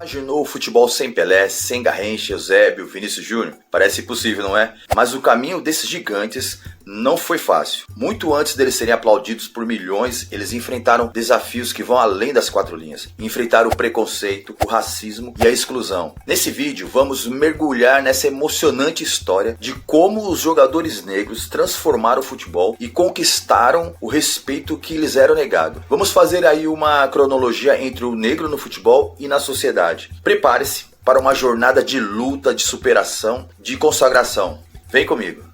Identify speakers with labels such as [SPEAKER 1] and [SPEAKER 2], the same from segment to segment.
[SPEAKER 1] Imaginou o futebol sem Pelé, sem Garrincha, Eusébio, Vinícius Júnior? Parece impossível, não é? Mas o caminho desses gigantes não foi fácil. Muito antes deles serem aplaudidos por milhões, eles enfrentaram desafios que vão além das quatro linhas. Enfrentaram o preconceito, o racismo e a exclusão. Nesse vídeo, vamos mergulhar nessa emocionante história de como os jogadores negros transformaram o futebol e conquistaram o respeito que lhes era negado. Vamos fazer aí uma cronologia entre o negro no futebol e na sociedade. Prepare-se para uma jornada de luta, de superação, de consagração. Vem comigo!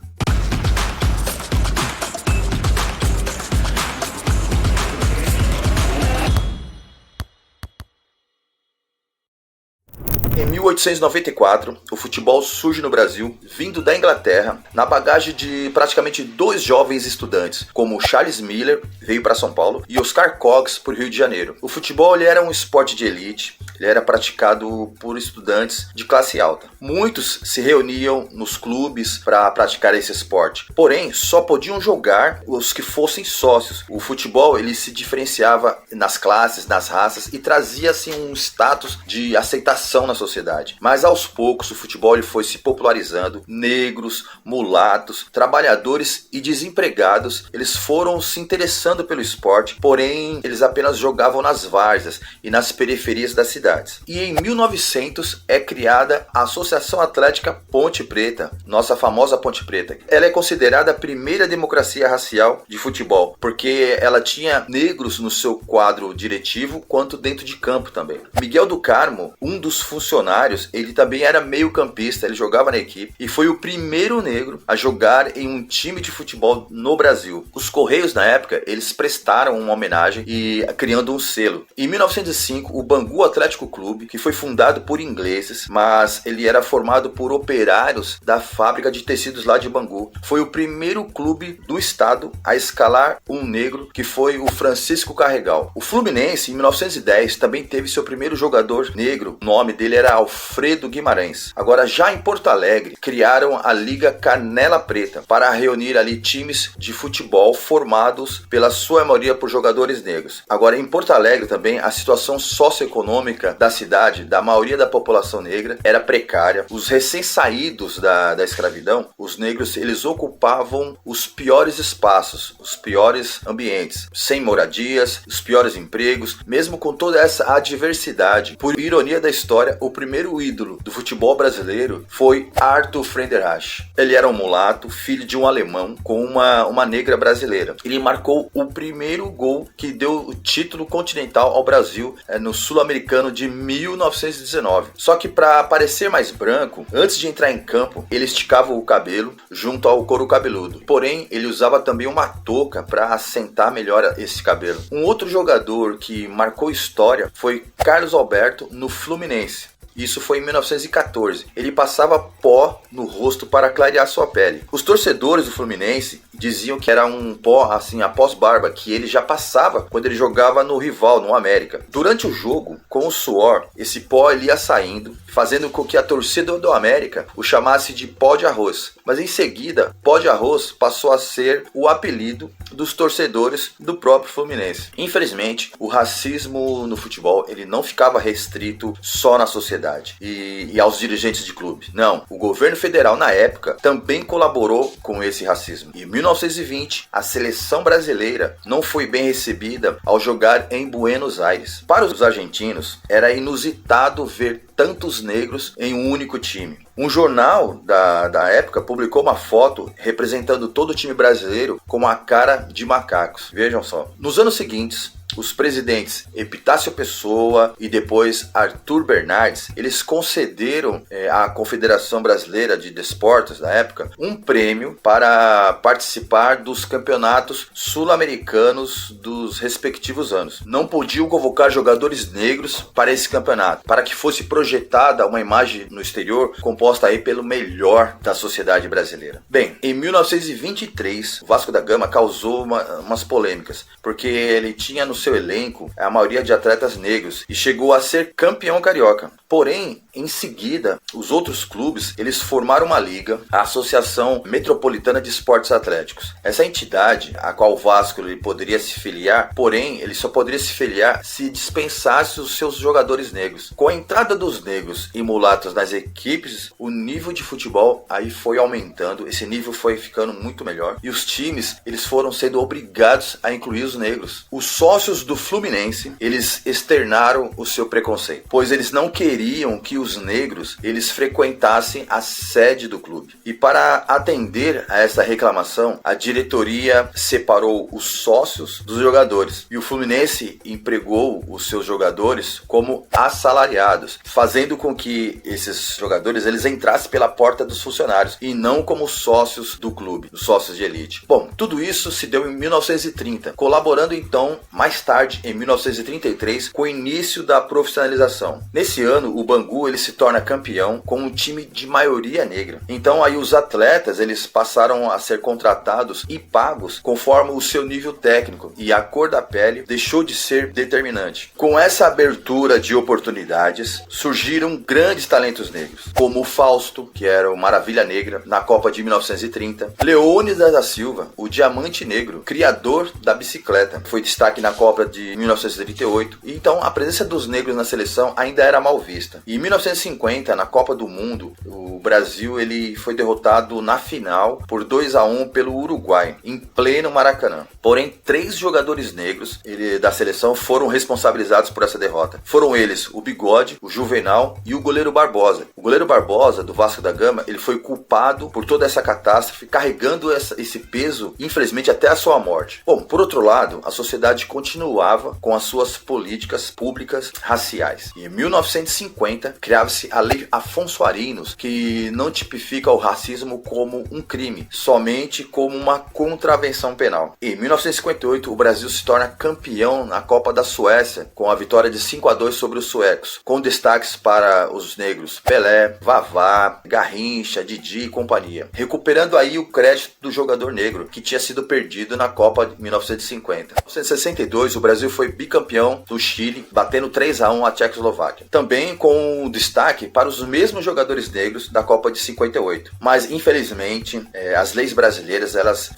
[SPEAKER 1] Em 1894, o futebol surge no Brasil, vindo da Inglaterra, na bagagem de praticamente dois jovens estudantes, como Charles Miller, veio para São Paulo, e Oscar Cox, para o Rio de Janeiro. O futebol ele era um esporte de elite, ele era praticado por estudantes de classe alta. Muitos se reuniam nos clubes para praticar esse esporte, porém só podiam jogar os que fossem sócios. O futebol ele se diferenciava nas classes, nas raças e trazia assim um status de aceitação na sociedade. Mas aos poucos o futebol ele foi se popularizando. Negros, mulatos, trabalhadores e desempregados, eles foram se interessando pelo esporte, porém eles apenas jogavam nas várzeas e nas periferias das cidades. E em 1900 é criada a Associação Atlética Ponte Preta, nossa famosa Ponte Preta. Ela é considerada a primeira democracia racial de futebol, porque ela tinha negros no seu quadro diretivo, quanto dentro de campo também. Miguel do Carmo, um dos funcionários, ele também era meio-campista, ele jogava na equipe e foi o primeiro negro a jogar em um time de futebol no Brasil. Os Correios, na época, eles prestaram uma homenagem e criando um selo. Em 1905, o Bangu Atlético Clube, que foi fundado por ingleses, mas ele era formado por operários da fábrica de tecidos lá de Bangu. Foi o primeiro clube do estado a escalar um negro, que foi o Francisco Carregal. O Fluminense, em 1910, também teve seu primeiro jogador negro. O nome dele era Alfredo Guimarães. Agora, já em Porto Alegre, criaram a Liga Canela Preta para reunir ali times de futebol formados pela sua maioria por jogadores negros. Agora, em Porto Alegre também, a situação socioeconômica da cidade, da maioria da população negra, era precária. Os recém-saídos da escravidão, os negros, eles ocupavam os piores espaços, os piores ambientes, sem moradias, os piores empregos, mesmo com toda essa adversidade. Por ironia da história, o primeiro ídolo do futebol brasileiro foi Arthur Friedenreich. Ele era um mulato, filho de um alemão com uma negra brasileira. Ele marcou o primeiro gol que deu o título continental ao Brasil no Sul-Americano de 1919. Só que para parecer mais branco, antes de entrar em campo, ele esticava o cabelo junto ao couro cabeludo. Porém, ele usava também uma touca para assentar melhor esse cabelo. Um outro jogador que marcou história foi Carlos Alberto no Fluminense. Isso foi em 1914. Ele passava pó no rosto para clarear sua pele. Os torcedores do Fluminense diziam que era um pó assim após barba, que ele já passava quando ele jogava no rival, no América. Durante o jogo, com o suor, esse pó ele ia saindo, fazendo com que a torcida do América o chamasse de pó de arroz. Mas em seguida, pó de arroz passou a ser o apelido dos torcedores do próprio Fluminense. Infelizmente, o racismo no futebol ele não ficava restrito só na sociedade e aos dirigentes de clubes. Não, o governo federal na época também colaborou com esse racismo. Em 1920, a seleção brasileira não foi bem recebida ao jogar em Buenos Aires. Para os argentinos, era inusitado ver tantos negros em um único time. Um jornal da época publicou uma foto representando todo o time brasileiro com uma cara de macacos. Vejam só. Nos anos seguintes, os presidentes Epitácio Pessoa e depois Arthur Bernardes, eles concederam à Confederação Brasileira de Desportos da época um prêmio para participar dos campeonatos sul-americanos dos respectivos anos. Não podiam convocar jogadores negros para esse campeonato, para que fosse projetada uma imagem no exterior composta aí pelo melhor da sociedade brasileira. Bem, em 1923, o Vasco da Gama causou umas polêmicas, porque ele tinha no seu elenco a maioria de atletas negros e chegou a ser campeão carioca. Porém, em seguida, os outros clubes, eles formaram uma liga, a Associação Metropolitana de Esportes Atléticos. Essa entidade, a qual o Vasco ele poderia se filiar, porém, ele só poderia se filiar se dispensasse os seus jogadores negros. Com a entrada dos negros e mulatos nas equipes, o nível de futebol aí foi aumentando, esse nível foi ficando muito melhor e os times, eles foram sendo obrigados a incluir os negros. Os sócios do Fluminense, eles externaram o seu preconceito, pois eles não queriam que os negros eles frequentassem a sede do clube. E para atender a essa reclamação, a diretoria separou os sócios dos jogadores e o Fluminense empregou os seus jogadores como assalariados, fazendo com que esses jogadores eles entrassem pela porta dos funcionários e não como sócios do clube, os sócios de elite. Bom, tudo isso se deu em 1930, colaborando então mais tarde em 1933 com o início da profissionalização. Nesse ano o Bangu ele se torna campeão com um time de maioria negra. Então aí os atletas eles passaram a ser contratados e pagos conforme o seu nível técnico e a cor da pele deixou de ser determinante. Com essa abertura de oportunidades surgiram grandes talentos negros, como o Fausto, que era o Maravilha Negra na Copa de 1930, Leônidas da Silva, o Diamante Negro, criador da bicicleta, foi destaque na Copa de 1938. E então a presença dos negros na seleção ainda era mal vista. E em 1950, na Copa do Mundo, o Brasil ele foi derrotado na final por 2-1 pelo Uruguai, em pleno Maracanã. Porém, 3 jogadores negros da seleção foram responsabilizados por essa derrota. Foram eles o Bigode, o Juvenal e o goleiro Barbosa. O goleiro Barbosa, do Vasco da Gama, ele foi culpado por toda essa catástrofe, carregando esse peso, infelizmente, até a sua morte. Bom, por outro lado, a sociedade continuava com as suas políticas públicas raciais. E em 1950, criava-se a Lei Afonso Arinos, que não tipifica o racismo como um crime, somente como uma contravenção penal. Em 1958, o Brasil se torna campeão na Copa da Suécia, com a vitória de 5-2 sobre os suecos, com destaques para os negros Pelé, Vavá, Garrincha, Didi e companhia, recuperando aí o crédito do jogador negro, que tinha sido perdido na Copa de 1950. Em 1962, o Brasil foi bicampeão do Chile, batendo 3-1 a Tchecoslováquia. Também com destaque para os mesmos jogadores negros da Copa de 58. Mas, infelizmente, as leis brasileiras elas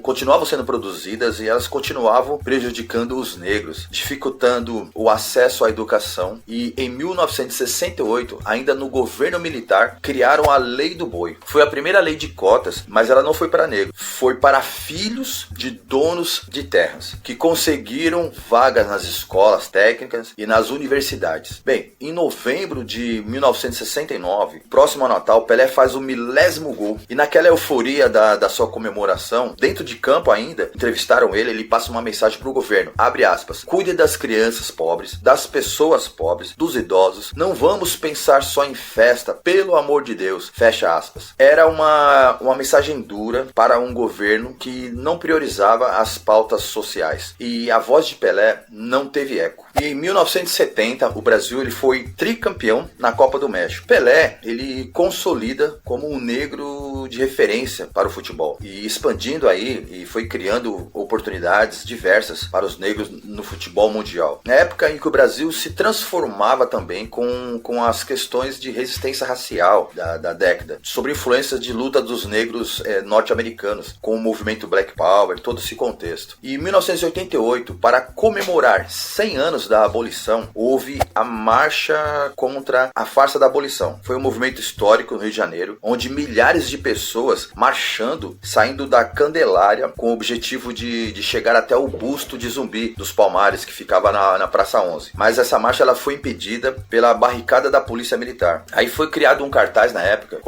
[SPEAKER 1] continuavam sendo produzidas e elas continuavam prejudicando os negros, dificultando o acesso à educação. E em 1968, ainda no governo militar, criaram a Lei do Boi. Foi a primeira lei de cotas, mas ela não foi para negros, foi para filhos de donos de terras, que conseguiram vagas nas escolas técnicas e nas universidades. Bem, em novembro de 1969, próximo ao Natal, Pelé faz o 1000º gol. E naquela euforia da sua comemoração, dentro de campo ainda, entrevistaram ele passa uma mensagem para o governo, abre aspas, cuide das crianças pobres, das pessoas pobres, dos idosos, não vamos pensar só em festa, pelo amor de Deus, fecha aspas. Era uma mensagem dura para um governo que não priorizava as pautas sociais. E a voz de Pelé não teve eco. E em 1970, o Brasil ele foi tricampeão na Copa do México. Pelé, ele consolida como um negro de referência para o futebol. E expandindo aí, e foi criando oportunidades diversas para os negros no futebol mundial. Na época em que o Brasil se transformava também com as questões de resistência racial da década, sobre influências de luta dos negros norte-americanos, com o movimento Black Power, todo esse contexto. E em 1988, para comemorar 100 anos da abolição, houve a Marcha contra a Farsa da Abolição. Foi um movimento histórico no Rio de Janeiro, onde milhares de pessoas marchando, saindo da Candelária, com o objetivo de chegar até o busto de Zumbi dos Palmares, que ficava na Praça 11. Mas essa marcha ela foi impedida pela barricada da Polícia Militar. Aí foi criado um cartaz na época,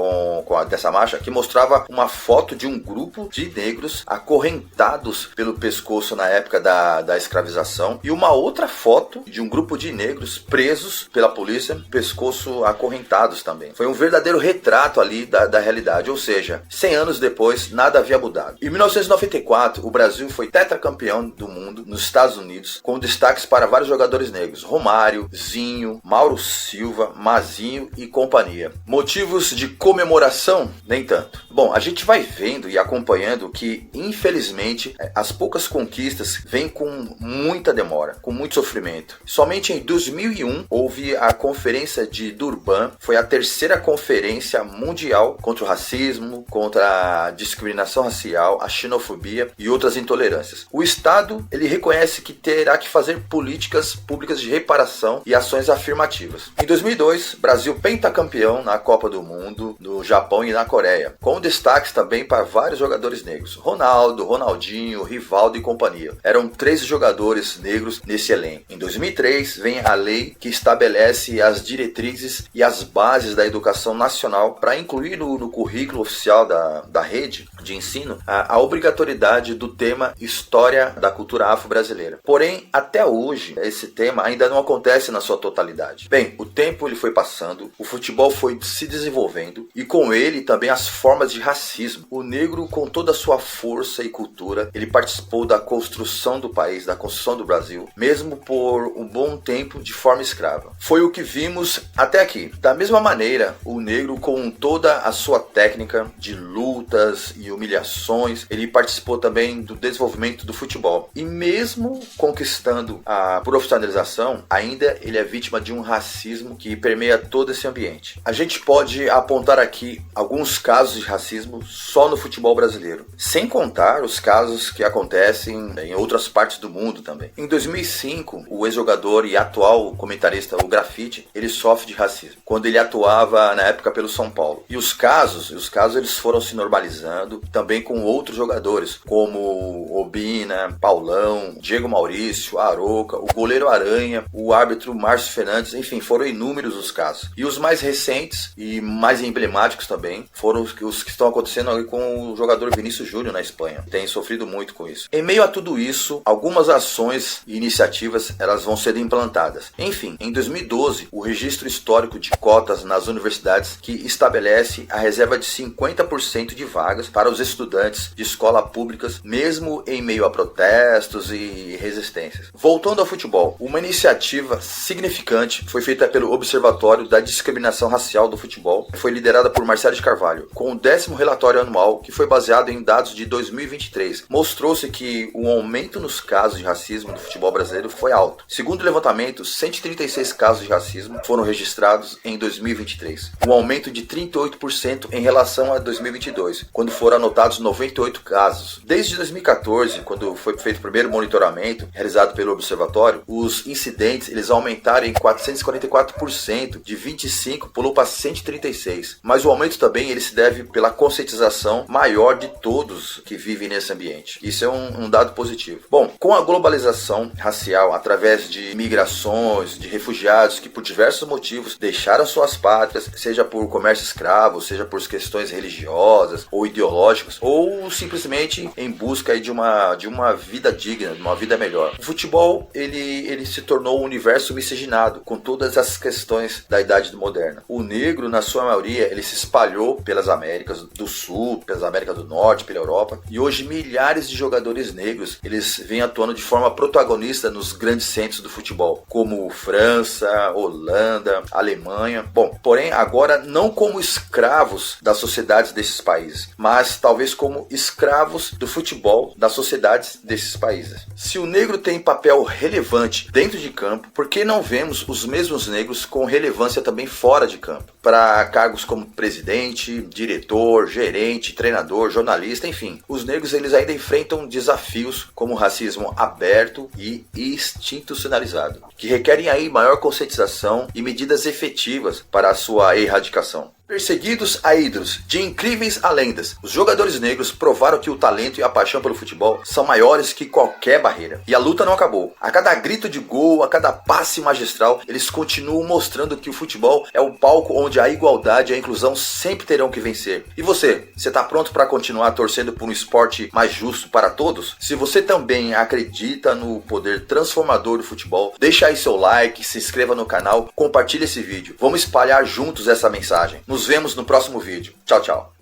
[SPEAKER 1] dessa marcha, que mostrava uma foto de um grupo de negros acorrentados pelo pescoço na época da escravização, e uma outra foto de um grupo de negros presos pela polícia, pescoço acorrentados também. Foi um verdadeiro retrato ali da realidade, ou seja, seja, 100 anos depois, nada havia mudado. Em 1994, o Brasil foi tetracampeão do mundo nos Estados Unidos, com destaques para vários jogadores negros: Romário, Zinho, Mauro Silva, Mazinho e companhia. Motivos de comemoração? Nem tanto. Bom, a gente vai vendo e acompanhando que, infelizmente, as poucas conquistas vêm com muita demora, com muito sofrimento. Somente em 2001 houve a Conferência de Durban, foi a terceira conferência mundial contra o racismo, contra a discriminação racial, a xenofobia e outras intolerâncias. O Estado, ele reconhece que terá que fazer políticas públicas de reparação e ações afirmativas. Em 2002, Brasil pentacampeão na Copa do Mundo, no Japão e na Coreia, com destaques também para vários jogadores negros: Ronaldo, Ronaldinho, Rivaldo e companhia. Eram 13 jogadores negros nesse elenco. Em 2003, vem a lei que estabelece as diretrizes e as bases da educação nacional para incluir no currículo oficial da rede de ensino a obrigatoriedade do tema História da Cultura Afro-Brasileira. Porém, até hoje, esse tema ainda não acontece na sua totalidade. Bem, o tempo ele foi passando, o futebol foi se desenvolvendo e com ele também as formas de racismo. O negro, com toda a sua força e cultura, ele participou da construção do país, da construção do Brasil, mesmo por um bom tempo de forma escrava. Foi o que vimos até aqui. Da mesma maneira, o negro, com toda a sua técnica de lutas e humilhações, ele participou também do desenvolvimento do futebol. E mesmo conquistando a profissionalização, ainda ele é vítima de um racismo que permeia todo esse ambiente. A gente pode apontar aqui alguns casos de racismo só no futebol brasileiro, sem contar os casos que acontecem em outras partes do mundo também. Em 2005, o ex-jogador e atual comentarista, o Grafite, ele sofre de racismo, quando ele atuava na época pelo São Paulo. E os casos eles foram se normalizando também com outros jogadores, como Obina, Paulão, Diego Maurício, Aroca, o goleiro Aranha, o árbitro Márcio Fernandes, enfim, foram inúmeros os casos. E os mais recentes e mais emblemáticos também foram os que estão acontecendo ali com o jogador Vinícius Júnior na Espanha. Tem sofrido muito com isso. Em meio a tudo isso, algumas ações e iniciativas elas vão ser implantadas. Enfim, em 2012, o registro histórico de cotas nas universidades que estabelece a reserva de 50% de vagas para os estudantes de escola públicas, mesmo em meio a protestos e resistências. Voltando ao futebol, uma iniciativa significante foi feita pelo Observatório da Discriminação Racial do Futebol, que foi liderada por Marcelo de Carvalho, com o 10º relatório anual, que foi baseado em dados de 2023. Mostrou-se que o aumento nos casos de racismo do futebol brasileiro foi alto. Segundo o levantamento, 136 casos de racismo foram registrados em 2023, um aumento de 38% em relação a 2022, quando foram anotados 98 casos. Desde 2014, quando foi feito o primeiro monitoramento realizado pelo Observatório, os incidentes eles aumentaram em 444%, de 25 pulou para 136. Mas o aumento também ele se deve pela conscientização maior de todos que vivem nesse ambiente. Isso é um dado positivo. Bom, com a globalização racial, através de migrações, de refugiados que por diversos motivos deixaram suas pátrias, seja por comércio escravo, seja por questões religiosas ou ideológicas, ou simplesmente em busca de uma vida digna, de uma vida melhor. O futebol ele se tornou um universo miscigenado, com todas as questões da idade moderna. O negro, na sua maioria, ele se espalhou pelas Américas do Sul, pelas Américas do Norte, pela Europa, e hoje milhares de jogadores negros eles vêm atuando de forma protagonista nos grandes centros do futebol, como França, Holanda, Alemanha. Bom, porém agora não como escravos das sociedades desses países, mas talvez como escravos do futebol das sociedades desses países. Se o negro tem papel relevante dentro de campo, por que não vemos os mesmos negros com relevância também fora de campo? Para cargos como presidente, diretor, gerente, treinador, jornalista, enfim. Os negros eles ainda enfrentam desafios como o racismo aberto e institucionalizado, que requerem aí maior conscientização e medidas efetivas para a sua erradicação. Perseguidos a ídolos, de incríveis a lendas, os jogadores negros provaram que o talento e a paixão pelo futebol são maiores que qualquer barreira. E a luta não acabou. A cada grito de gol, a cada passe magistral, eles continuam mostrando que o futebol é o palco onde a igualdade e a inclusão sempre terão que vencer. E você está pronto para continuar torcendo por um esporte mais justo para todos? Se você também acredita no poder transformador do futebol, deixa aí seu like, se inscreva no canal, compartilhe esse vídeo. Vamos espalhar juntos essa mensagem. Nos vemos no próximo vídeo. Tchau, tchau.